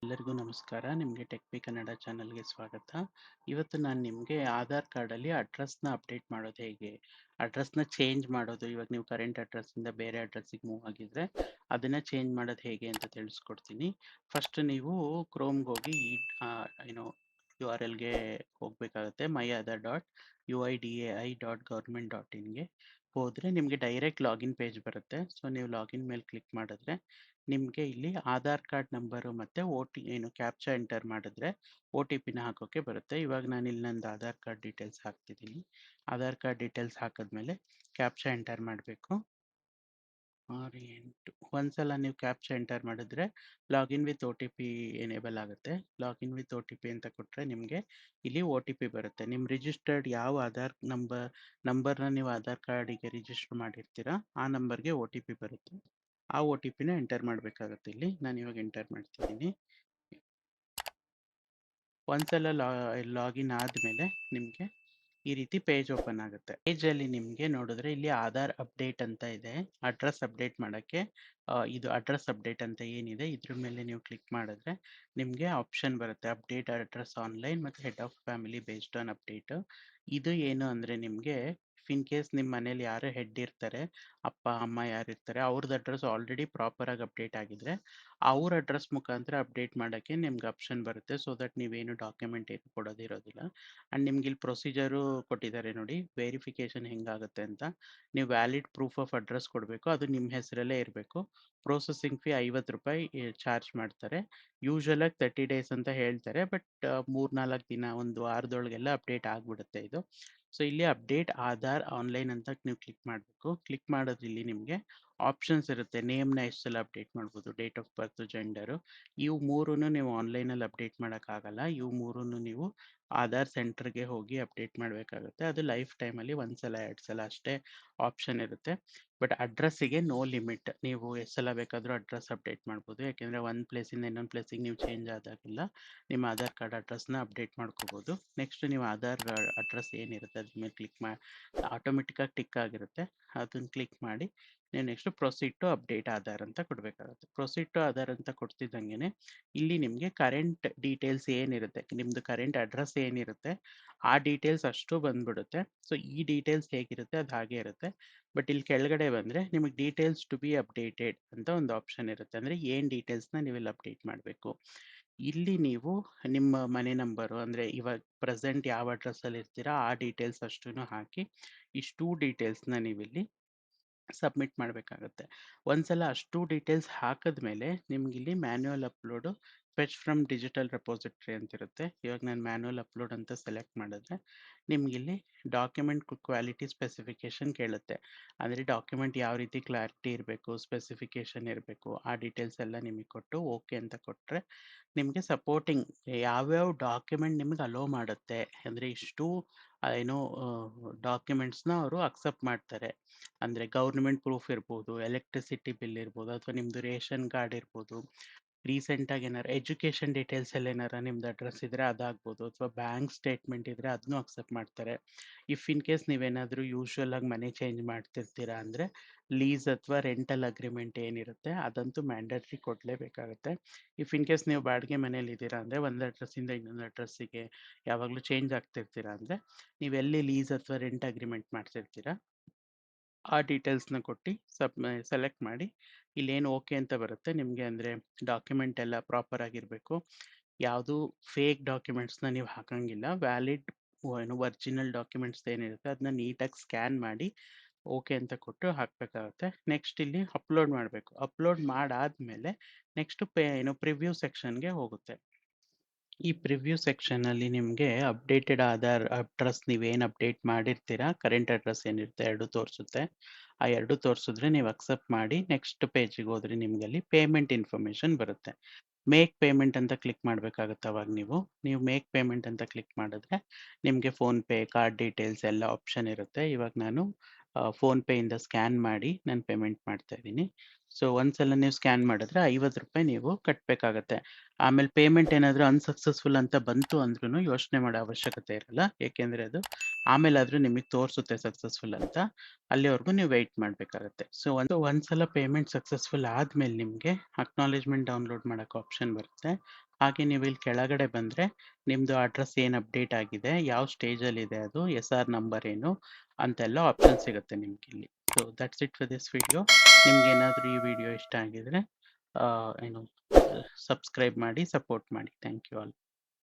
ಎಲ್ಲರಿಗೂ ನಮಸ್ಕಾರ. ನಿಮಗೆ ಟೆಕ್ ಕನ್ನಡ ಚಾನಲ್‌ಗೆ ಸ್ವಾಗತ. ಇವತ್ತು ನಾನು ನಿಮಗೆ ಆಧಾರ್ ಕಾರ್ಡಲ್ಲಿ ಅಡ್ರೆಸ್‌ನ ಅಪ್ಡೇಟ್ ಮಾಡೋದು ಹೇಗೆ? ಅಡ್ರೆಸ್‌ನ ಚೇಂಜ್ ಮಾಡೋದು, ಇವಾಗ ನೀವು ಕರೆಂಟ್ ಅಡ್ರೆಸ್ಸಿಂದ ಬೇರೆ ಅಡ್ರೆಸ್ಸಿಗೆ ಮೂವ್ ಆಗಿದ್ರೆ, ಅದನ್ನ ಚೇಂಜ್ ಮಾಡೋದು ಹೇಗೆ ಅಂತ ತಿಳಿಸ್ಕೊಡ್ತೀನಿ. ಫಸ್ಟ್ ನೀವು ಕ್ರೋಮ್‌ಗೆ ಹೋಗಿ ಏನು URLಗೆ ಹೋಗಬೇಕಾಗುತ್ತೆ. myaadhar.uidai.government.inಗೆ ಹೋದರೆ ನಿಮಗೆ ಡೈರೆಕ್ಟ್ ಲಾಗಿನ್ ಪೇಜ್ ಬರುತ್ತೆ. ಸೊ ನೀವು ಲಾಗಿನ್ ಮೇಲೆ ಕ್ಲಿಕ್ ಮಾಡಿದ್ರೆ ನಿಮಗೆ ಇಲ್ಲಿ ಆಧಾರ್ ಕಾರ್ಡ್ ನಂಬರು ಮತ್ತು ಕ್ಯಾಪ್ಚಾ ಎಂಟರ್ ಮಾಡಿದ್ರೆ OTPನ ಹಾಕೋಕ್ಕೆ ಬರುತ್ತೆ. ಇವಾಗ ನಾನು ಇಲ್ಲಿ ನಂದು ಆಧಾರ್ ಕಾರ್ಡ್ ಡೀಟೇಲ್ಸ್ ಹಾಕ್ತಿದ್ದೀನಿ. ಆಧಾರ್ ಕಾರ್ಡ್ ಡೀಟೇಲ್ಸ್ ಹಾಕಿದ್ಮೇಲೆ ಕ್ಯಾಪ್ಚಾ ಎಂಟರ್ ಮಾಡಬೇಕು. 6 8 ಒಂದ್ಸಲ ನೀವು ಕ್ಯಾಪ್ಚಾ ಎಂಟರ್ ಮಾಡಿದ್ರೆ ಲಾಗಿನ್ ವಿತ್ OTP ಎನೇಬಲ್ ಆಗುತ್ತೆ. ಲಾಗಿನ್ ವಿತ್ OTP ಅಂತ ಕೊಟ್ಟರೆ ನಿಮಗೆ ಇಲ್ಲಿ OTP ಬರುತ್ತೆ. ನಿಮ್ಮ ರಿಜಿಸ್ಟರ್ಡ್ ಯಾವ ಆಧಾರ್ ನಂಬರ್ನ ನೀವು ಆಧಾರ್ ಕಾರ್ಡಿಗೆ ರಿಜಿಸ್ಟರ್ ಮಾಡಿರ್ತೀರಾ ಆ ನಂಬರ್ಗೆ OTP ಬರುತ್ತೆ. ಆ OTPನ ಎಂಟರ್ ಮಾಡಬೇಕಾಗುತ್ತೆ. ಇಲ್ಲಿ ನಾನು ಇವಾಗ ಎಂಟರ್ ಮಾಡ್ತಿದ್ದೀನಿ. ಒಂದ್ಸಲ ಲಾಗಿನ್ ಆದಮೇಲೆ ನಿಮಗೆ ಈ ರೀತಿ ಪೇಜ್ ಓಪನ್ ಆಗುತ್ತೆ. ಪೇಜಲ್ಲಿ ನಿಮಗೆ ನೋಡಿದ್ರೆ ಇಲ್ಲಿ ಆಧಾರ್ ಅಪ್ಡೇಟ್ ಅಂತ ಇದೆ. ಅಡ್ರೆಸ್ ಅಪ್ಡೇಟ್ ಮಾಡೋಕ್ಕೆ ಇದು ಅಡ್ರೆಸ್ ಅಪ್ಡೇಟ್ ಅಂತ ಏನಿದೆ ಇದ್ರ ಮೇಲೆ ನೀವು ಕ್ಲಿಕ್ ಮಾಡಿದ್ರೆ ನಿಮಗೆ ಆಪ್ಷನ್ ಬರುತ್ತೆ. ಅಪ್ಡೇಟ್ ಅಡ್ರೆಸ್ ಆನ್ಲೈನ್ ಮತ್ತು head of family based on update. ಇದು ಏನು ಅಂದರೆ ನಿಮಗೆ ಇನ್ ಕೇಸ್ ನಿಮ್ಮ ಮನೇಲಿ ಯಾರು ಹೆಡ್ ಇರ್ತಾರೆ, ಅಪ್ಪ ಅಮ್ಮ ಯಾರಿರ್ತಾರೆ, ಅವ್ರದ್ದು ಅಡ್ರೆಸ್ ಆಲ್ರೆಡಿ ಪ್ರಾಪರಾಗಿ ಅಪ್ಡೇಟ್ ಆಗಿದ್ರೆ ಅವ್ರ ಅಡ್ರೆಸ್ ಮುಖಾಂತರ ಅಪ್ಡೇಟ್ ಮಾಡೋಕ್ಕೆ ನಿಮ್ಗೆ ಆಪ್ಷನ್ ಬರುತ್ತೆ. ಸೊ ದಟ್ ನೀವೇನು ಡಾಕ್ಯುಮೆಂಟ್ ಏನು ಕೊಡೋದಿರೋದಿಲ್ಲ. ಆ್ಯಂಡ್ ನಿಮ್ಗೆ ಇಲ್ಲಿ ಪ್ರೊಸೀಜರು ಕೊಟ್ಟಿದ್ದಾರೆ ನೋಡಿ, ವೆರಿಫಿಕೇಷನ್ ಹೆಂಗಾಗುತ್ತೆ ಅಂತ. ನೀವು ವ್ಯಾಲಿಡ್ ಪ್ರೂಫ್ ಆಫ್ ಅಡ್ರೆಸ್ ಕೊಡಬೇಕು, ಅದು ನಿಮ್ಮ ಹೆಸರಲ್ಲೇ ಇರಬೇಕು. ಪ್ರೊಸೆಸಿಂಗ್ ಫೀ ₹50 ಚಾರ್ಜ್ ಮಾಡ್ತಾರೆ. ಯೂಶ್ವಲಾಗಿ 30 ಡೇಸ್ ಅಂತ ಹೇಳ್ತಾರೆ, ಬಟ್ 3-4 ದಿನ, ಒಂದು ವಾರದೊಳಗೆಲ್ಲ ಅಪ್ಡೇಟ್ ಆಗಿಬಿಡುತ್ತೆ ಇದು. ಸೊ ಇಲ್ಲಿ ಅಪ್ಡೇಟ್ ಆಧಾರ್ ಆನ್ಲೈನ್ ಅಂತ ನೀವು ಕ್ಲಿಕ್ ಮಾಡಬೇಕು. ಕ್ಲಿಕ್ ಮಾಡೋದ್ರಲ್ಲಿ ನಿಮಗೆ ಆಪ್ಷನ್ಸ್ ಇರುತ್ತೆ. ನೇಮ್ನ ಎಷ್ಟು ಸಲ ಅಪ್ಡೇಟ್ ಮಾಡ್ಬೋದು, ಡೇಟ್ ಆಫ್ ಬರ್ತ್, ಜೆಂಡರು. ಇವು ಮೂರನ್ನು ನೀವು ಆನ್ಲೈನಲ್ಲಿ ಅಪ್ಡೇಟ್ ಮಾಡೋಕ್ಕಾಗಲ್ಲ. ಇವು ಮೂರನ್ನು ನೀವು ಆಧಾರ್ ಸೆಂಟರ್ಗೆ ಹೋಗಿ ಅಪ್ಡೇಟ್ ಮಾಡಬೇಕಾಗುತ್ತೆ. ಅದು ಲೈಫ್ ಟೈಮಲ್ಲಿ 1 ಸಲ 2 ಸಲ ಅಷ್ಟೇ ಆಪ್ಷನ್ ಇರುತ್ತೆ. ಬಟ್ ಅಡ್ರೆಸ್ಸಿಗೆ ನೋ ಲಿಮಿಟ್. ನೀವು ಎಷ್ಟು ಸಲ ಬೇಕಾದರೂ ಅಡ್ರೆಸ್ ಅಪ್ಡೇಟ್ ಮಾಡ್ಬೋದು. ಯಾಕೆಂದರೆ ಒಂದು ಪ್ಲೇಸಿಂದ ಇನ್ನೊಂದು ಪ್ಲೇಸಿಗೆ ನೀವು ಚೇಂಜ್ ಆದಾಗೆಲ್ಲ ನಿಮ್ಮ ಆಧಾರ್ ಕಾರ್ಡ್ ಅಡ್ರೆಸ್ನ ಅಪ್ಡೇಟ್ ಮಾಡ್ಕೋಬೋದು. ನೆಕ್ಸ್ಟ್ ನೀವು ಆಧಾರ್ ಅಡ್ರೆಸ್ ಏನಿರುತ್ತೆ ಅದ್ರ ಮೇಲೆ ಕ್ಲಿಕ್ ಮಾಡಿ ಆಟೋಮೆಟಿಕ್ಕಾಗಿ ಟಿಕ್ ಆಗಿರುತ್ತೆ. ಅದನ್ನು ಕ್ಲಿಕ್ ಮಾಡಿ ನೀವು next proceed to update Aadhaar ಅಂತ ಕೊಡಬೇಕಾಗುತ್ತೆ. ಪ್ರೊಸೀಡ್ ಟು ಆಧಾರ್ ಅಂತ ಕೊಡ್ತಿದ್ದಂಗೆ ಇಲ್ಲಿ ನಿಮಗೆ ಕರೆಂಟ್ ಡೀಟೇಲ್ಸ್ ಏನಿರುತ್ತೆ, ನಿಮ್ಮದು ಕರೆಂಟ್ ಅಡ್ರೆಸ್ ಏನಿರುತ್ತೆ ಆ ಡೀಟೇಲ್ಸ್ ಅಷ್ಟು ಬಂದ್ಬಿಡುತ್ತೆ. ಸೊ ಈ ಡೀಟೇಲ್ಸ್ ಹೇಗಿರುತ್ತೆ ಅದು ಹಾಗೆ ಇರುತ್ತೆ. ಬಟ್ ಇಲ್ಲಿ ಕೆಳಗಡೆ ಬಂದರೆ ನಿಮಗೆ ಡೀಟೇಲ್ಸ್ ಟು ಬಿ ಅಪ್ಡೇಟೆಡ್ ಅಂತ ಒಂದು ಆಪ್ಷನ್ ಇರುತ್ತೆ. ಅಂದರೆ ಏನು ಡೀಟೇಲ್ಸ್ನ ನೀವು ಇಲ್ಲಿ ಅಪ್ಡೇಟ್ ಮಾಡಬೇಕು. ಇಲ್ಲಿ ನೀವು ನಿಮ್ಮ ಮನೆ ನಂಬರು, ಅಂದರೆ ಇವಾಗ ಪ್ರೆಸೆಂಟ್ ಯಾವ ಅಡ್ರೆಸ್ಸಲ್ಲಿ ಇರ್ತೀರಾ ಆ ಡೀಟೇಲ್ಸ್ ಅಷ್ಟೂ ಹಾಕಿ ಇಷ್ಟು ಡೀಟೇಲ್ಸ್ನ ನೀವಿಲ್ಲಿ ಸಬ್ಮಿಟ್ ಮಾಡಬೇಕಾಗುತ್ತೆ. ಒಂದ್ಸಲ ಅಷ್ಟು ಡೀಟೇಲ್ಸ್ ಹಾಕಿದ್ಮೇಲೆ ನಿಮಗಿಲ್ಲಿ manual upload, fetch from digital repository ಅಂತಿರುತ್ತೆ. ಇವಾಗ ನಾನು ಮ್ಯಾನ್ಯುವಲ್ ಅಪ್ಲೋಡ್ ಅಂತ ಸೆಲೆಕ್ಟ್ ಮಾಡಿದ್ರೆ ನಿಮಗಿಲ್ಲಿ ಡಾಕ್ಯುಮೆಂಟ್ ಕ್ವಾಲಿಟಿ ಸ್ಪೆಸಿಫಿಕೇಷನ್ ಕೇಳುತ್ತೆ. ಅಂದರೆ ಡಾಕ್ಯುಮೆಂಟ್ ಯಾವ ರೀತಿ ಕ್ಲಾರಿಟಿ ಇರಬೇಕು, ಸ್ಪೆಸಿಫಿಕೇಷನ್ ಇರಬೇಕು, ಆ ಡೀಟೇಲ್ಸ್ ಎಲ್ಲ ನಿಮಗೆ ಕೊಟ್ಟು ಓಕೆ ಅಂತ ಕೊಟ್ಟರೆ ನಿಮಗೆ ಸಪೋರ್ಟಿಂಗ್ ಯಾವ್ಯಾವ ಡಾಕ್ಯುಮೆಂಟ್ ನಿಮಗೆ ಅಲೋ ಮಾಡುತ್ತೆ, ಅಂದರೆ ಇಷ್ಟು ಡಾಕ್ಯುಮೆಂಟ್ಸ್ನ ಅವರು ಅಕ್ಸೆಪ್ಟ್ ಮಾಡ್ತಾರೆ. ಅಂದರೆ ಗೌರ್ಮೆಂಟ್ ಪ್ರೂಫ್ ಇರ್ಬೋದು, ಎಲೆಕ್ಟ್ರಿಸಿಟಿ ಬಿಲ್ ಇರ್ಬೋದು, ಅಥವಾ ನಿಮ್ಮದು ರೇಷನ್ ಕಾರ್ಡ್ ಇರ್ಬೋದು, ರೀಸೆಂಟಾಗಿ ಏನಾರು ಎಜುಕೇಷನ್ ಡೀಟೇಲ್ಸ್ ಎಲ್ಲ ಏನಾರು ನಿಮ್ದು ಅಡ್ರೆಸ್ ಇದ್ದರೆ ಅದಾಗ್ಬೋದು, ಅಥವಾ ಬ್ಯಾಂಕ್ ಸ್ಟೇಟ್ಮೆಂಟ್ ಇದ್ದರೆ ಅದನ್ನೂ ಅಕ್ಸೆಪ್ಟ್ ಮಾಡ್ತಾರೆ. ಇಫ್ ಇನ್ ಕೇಸ್ ನೀವೇನಾದರೂ ಯೂಶ್ವಲಾಗಿ ಮನೆ ಚೇಂಜ್ ಮಾಡ್ತಿರ್ತೀರಾ ಅಂದರೆ ಲೀಸ್ ಅಥವಾ ರೆಂಟಲ್ ಅಗ್ರಿಮೆಂಟ್ ಏನಿರುತ್ತೆ ಅದಂತೂ ಮ್ಯಾಂಡೇಟ್ರಿ ಕೊಡಲೇಬೇಕಾಗುತ್ತೆ. ಇಫ್ ಇನ್ ಕೇಸ್ ನೀವು ಬಾಡಿಗೆ ಮನೇಲಿ ಇದ್ದೀರಾ ಅಂದರೆ ಒಂದು ಅಡ್ರೆಸ್ಸಿಂದ ಇನ್ನೊಂದು ಅಡ್ರೆಸ್ಸಿಗೆ ಯಾವಾಗಲೂ ಚೇಂಜ್ ಆಗ್ತಿರ್ತೀರಾ ಅಂದರೆ ನೀವೆಲ್ಲಿ ಲೀಸ್ ಅಥವಾ ರೆಂಟ್ ಅಗ್ರಿಮೆಂಟ್ ಮಾಡ್ತಿರ್ತೀರಾ ಆ ಡೀಟೇಲ್ಸ್ನ ಕೊಟ್ಟು ಸೆಲೆಕ್ಟ್ ಮಾಡಿ ಇಲ್ಲೇನು ಓಕೆ ಅಂತ ಬರುತ್ತೆ ನಿಮಗೆ. ಅಂದರೆ ಡಾಕ್ಯುಮೆಂಟ್ ಎಲ್ಲ ಪ್ರಾಪರ್ ಆಗಿರಬೇಕು, ಯಾವುದು ಫೇಕ್ ಡಾಕ್ಯುಮೆಂಟ್ಸ್ನ ನೀವು ಹಾಕಂಗಿಲ್ಲ. ವ್ಯಾಲಿಡ್ ಒರಿಜಿನಲ್ ಡಾಕ್ಯುಮೆಂಟ್ಸ್ ಏನಿರುತ್ತೆ ಅದನ್ನ ನೀಟಾಗಿ ಸ್ಕ್ಯಾನ್ ಮಾಡಿ ಓಕೆ ಅಂತ ಕೊಟ್ಟು ಹಾಕಬೇಕಾಗುತ್ತೆ. ನೆಕ್ಸ್ಟ್ ಇಲ್ಲಿ ಅಪ್ಲೋಡ್ ಮಾಡಬೇಕು. ಅಪ್ಲೋಡ್ ಮಾಡಾದಮೇಲೆ ನೆಕ್ಸ್ಟ್ ಪ್ರಿವ್ಯೂ ಸೆಕ್ಷನ್ಗೆ ಹೋಗುತ್ತೆ. ಈ ಪ್ರಿವ್ಯೂ ಸೆಕ್ಷನಲ್ಲಿ ನಿಮಗೆ ಅಪ್ಡೇಟೆಡ್ ಆಧಾರ್ ಅಡ್ರೆಸ್ ನೀವೇನು ಅಪ್ಡೇಟ್ ಮಾಡಿರ್ತೀರಾ, ಕರೆಂಟ್ ಅಡ್ರೆಸ್ ಏನಿರುತ್ತೆ ಎರಡು ತೋರಿಸುತ್ತೆ. ಆ ಎರಡು ತೋರಿಸಿದ್ರೆ ನೀವು ಅಕ್ಸೆಪ್ಟ್ ಮಾಡಿ ನೆಕ್ಸ್ಟ್ ಪೇಜಿಗೆ ಹೋದರೆ ನಿಮಗೆ ಅಲ್ಲಿ ಪೇಮೆಂಟ್ ಇನ್ಫಾರ್ಮೇಷನ್ ಬರುತ್ತೆ. ಮೇಕ್ ಪೇಮೆಂಟ್ ಅಂತ ಕ್ಲಿಕ್ ಮಾಡಬೇಕಾಗುತ್ತೆ. ಅವಾಗ ನೀವು ಮೇಕ್ ಪೇಮೆಂಟ್ ಅಂತ ಕ್ಲಿಕ್ ಮಾಡಿದ್ರೆ ನಿಮಗೆ ಫೋನ್ಪೇ, ಕಾರ್ಡ್ ಡೀಟೇಲ್ಸ್ ಎಲ್ಲ ಆಪ್ಷನ್ ಇರುತ್ತೆ. ಇವಾಗ ನಾನು ಫೋನ್ಪೇಯಿಂದ ಸ್ಕ್ಯಾನ್ ಮಾಡಿ ನಾನು ಪೇಮೆಂಟ್ ಮಾಡ್ತಾ ಇದ್ದೀನಿ. ಸೊ ಒಂದ್ಸಲ ನೀವು ಸ್ಕ್ಯಾನ್ ಮಾಡಿದ್ರೆ ₹50 ನೀವು ಕಟ್ಟಬೇಕಾಗತ್ತೆ. ಆಮೇಲೆ ಪೇಮೆಂಟ್ ಏನಾದರೂ ಅನ್ಸಕ್ಸಸ್ಫುಲ್ ಅಂತ ಬಂತು ಅಂದ್ರೂ ಯೋಚನೆ ಮಾಡೋ ಅವಶ್ಯಕತೆ ಇರಲ್ಲ. ಏಕೆಂದರೆ ಅದು ಆಮೇಲಾದರೂ ನಿಮಗೆ ತೋರಿಸುತ್ತೆ ಸಕ್ಸಸ್ಫುಲ್ ಅಂತ. ಅಲ್ಲಿವರೆಗೂ ನೀವು ವೆಯ್ಟ್ ಮಾಡಬೇಕಾಗತ್ತೆ. ಸೊ ಒಂದ್ಸಲ ಪೇಮೆಂಟ್ ಸಕ್ಸಸ್ಫುಲ್ ಆದಮೇಲೆ ನಿಮಗೆ ಅಕ್ನಾಲೆಜ್ಮೆಂಟ್ ಡೌನ್ಲೋಡ್ ಮಾಡೋಕ್ಕೆ ಆಪ್ಷನ್ ಬರುತ್ತೆ. ಹಾಗೆ ನೀವು ಇಲ್ಲಿ ಕೆಳಗಡೆ ಬಂದರೆ ನಿಮ್ಮದು ಅಡ್ರೆಸ್ ಏನು ಅಪ್ಡೇಟ್ ಆಗಿದೆ, ಯಾವ ಸ್ಟೇಜಲ್ಲಿದೆ ಅದು, SR ನಂಬರ್ ಏನು ಅಂತೆಲ್ಲ ಆಪ್ಷನ್ ಸಿಗುತ್ತೆ ನಿಮ್ಗೆ ಇಲ್ಲಿ. So that's it for this video. ನಿಮ್ಗೇನಾದರೂ ಈ ವಿಡಿಯೋ ಇಷ್ಟ ಆಗಿದ್ರೆ ಏನು ಸಬ್ಸ್ಕ್ರೈಬ್ ಮಾಡಿ, ಸಪೋರ್ಟ್ ಮಾಡಿ. Thank you all.